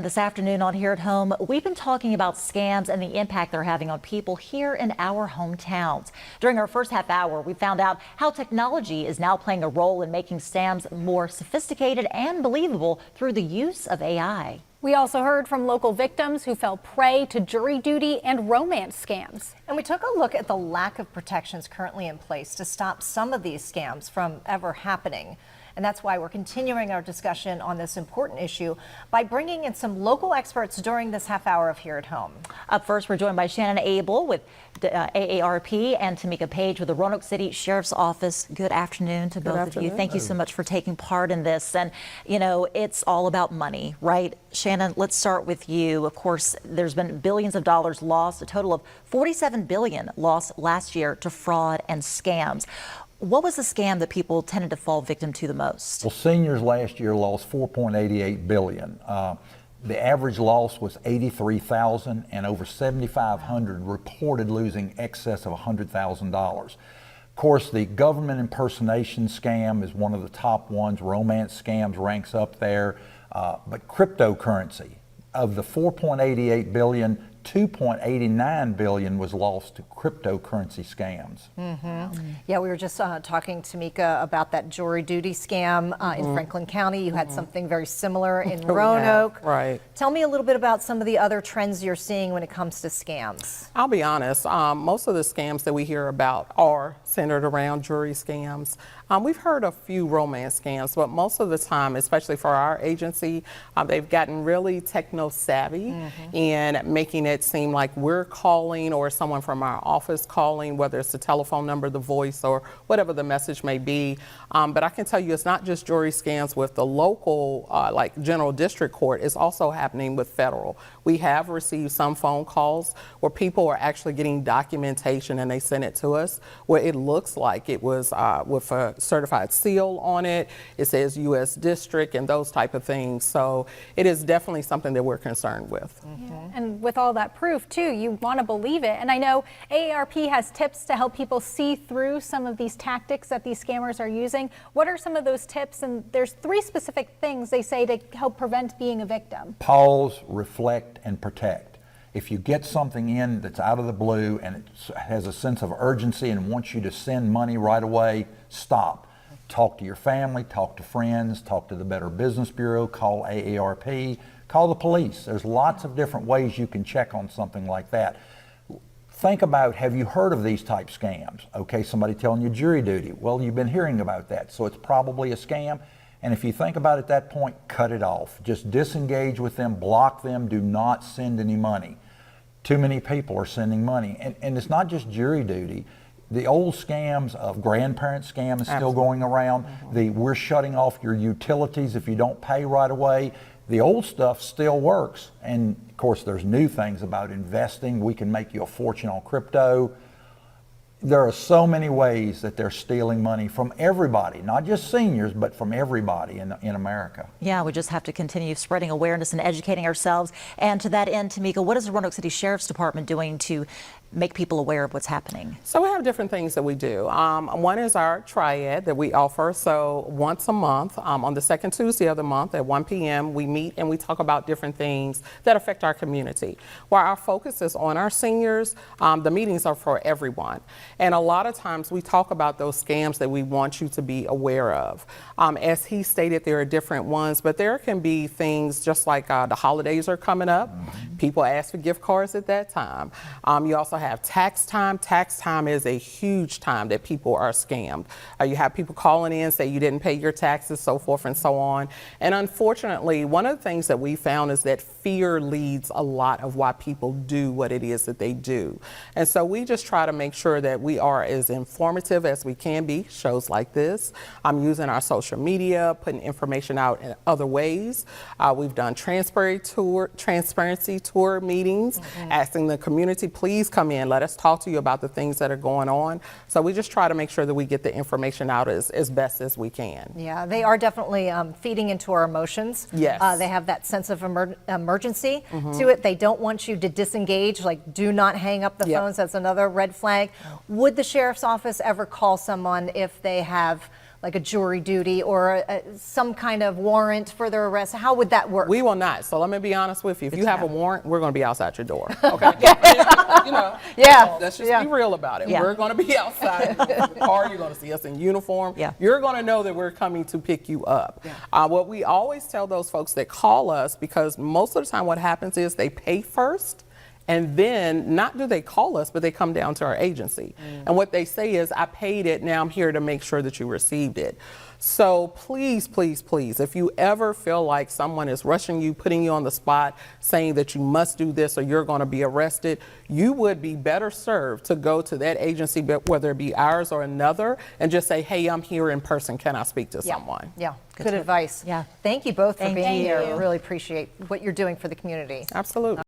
This afternoon on Here at Home, we've been talking about scams and the impact they're having on people here in our hometowns. During our first half hour, we found out how technology is now playing a role in making scams more sophisticated and believable through the use of AI. We also heard from local victims who fell prey to jury duty and romance scams. And we took a look at the lack of protections currently in place to stop some of these scams from ever happening. And that's why we're continuing our discussion on this important issue by bringing in some local experts during this half hour of Here at Home. Up first, we're joined by Shannon Abel with the AARP and Tamika Page with the Roanoke City Sheriff's Office. Good afternoon to both of you. Thank you so much for taking part in this. And, you know, it's all about money, right? Shannon, let's start with you. Of course, there's been billions of dollars lost, a total of $47 billion lost last year to fraud and scams. What was the scam that people tended to fall victim to the most? Well, seniors last year lost $4.88 billion. The average loss was $83,000, and over 7,500 reported losing excess of $100,000. Of course, the government impersonation scam is one of the top ones. Romance scams ranks up there, but cryptocurrency, of the $4.88 billion, $2.89 billion was lost to cryptocurrency scams. Yeah, we were just talking to Tamika about that jury duty scam in Franklin County. You had something very similar in Roanoke. Right. Tell me a little bit about some of the other trends you're seeing when it comes to scams. I'll be honest, most of the scams that we hear about are centered around jury scams. We've heard a few romance scams, but most of the time, especially for our agency, they've gotten really techno-savvy in making it seem like we're calling or someone from our office calling, whether it's the telephone number, the voice, or whatever the message may be. But I can tell you it's not just jury scams with the local, like general district court, it's also happening with federal. We have received some phone calls where people are actually getting documentation and they send it to us where it looks like it was with a certified seal on it. It says U.S. District and those type of things. So it is definitely something that we're concerned with. And with all that proof too, you want to believe it. And I know AARP has tips to help people see through some of these tactics that these scammers are using. What are some of those tips? And there's 3 specific things they say to help prevent being a victim. Pause, reflect, and protect. If you get something in that's out of the blue and it has a sense of urgency and wants you to send money right away, stop. Talk to your family, talk to friends, talk to the Better Business Bureau, call AARP, call the police. There's lots of different ways you can check on something like that. Think about, have you heard of these type scams? Okay, somebody telling you jury duty. Well, you've been hearing about that, so it's probably a scam. And if you think about it at that point, cut it off. Just disengage with them, block them, do not send any money. Too many people are sending money. And it's not just jury duty. The old scams of grandparent scam is still going around. We're shutting off your utilities if you don't pay right away. The old stuff still works. And of course, there's new things about investing. We can make you a fortune on crypto. There are so many ways that they're stealing money from everybody, not just seniors, but from everybody in America. Yeah, we just have to continue spreading awareness and educating ourselves. And to that end, Tamika, what is the Roanoke City Sheriff's Department doing to make people aware of what's happening? So we have different things that we do. One is our triad that we offer. So once a month, on the second Tuesday of the month at 1 p.m., we meet and we talk about different things that affect our community. While our focus is on our seniors, the meetings are for everyone. And a lot of times we talk about those scams that we want you to be aware of. As he stated, there are different ones, but there can be things just like the holidays are coming up. People ask for gift cards at that time. You also have tax time. Tax time is a huge time that people are scammed. You have people calling in, say you didn't pay your taxes, so forth and so on. And unfortunately, one of the things that we found is that fear leads a lot of why people do what it is that they do. And so we just try to make sure that we are as informative as we can be, shows like this. I'm using our social media, putting information out in other ways. We've done transparency tour meetings, asking the community, please come in, let us talk to you about the things that are going on. So we just try to make sure that we get the information out as best as we can. Yeah, they are definitely feeding into our emotions. Yes. They have that sense of emergency to it. They don't want you to disengage, like do not hang up the phones. That's another red flag. Would the sheriff's office ever call someone if they have like a jury duty or some kind of warrant for their arrest? How would that work? We will not. So let me be honest with you. If you have a warrant, we're going to be outside your door. Okay. You know. Yeah. Let's just Yeah. be real about it. Yeah. We're going to be outside the car. You're going to see us in uniform. Yeah. You're going to know that we're coming to pick you up. What we always tell those folks that call us, because most of the time what happens is they pay first. And then not do they call us, but they come down to our agency. And what they say is, I paid it, now I'm here to make sure that you received it. So please, please, please, if you ever feel like someone is rushing you, putting you on the spot, saying that you must do this or you're going to be arrested, you would be better served to go to that agency, whether it be ours or another, and just say, hey, I'm here in person, can I speak to someone? Yeah, good advice. Yeah. Thank you both for Thank being here. you. Really appreciate what you're doing for the community. Absolutely.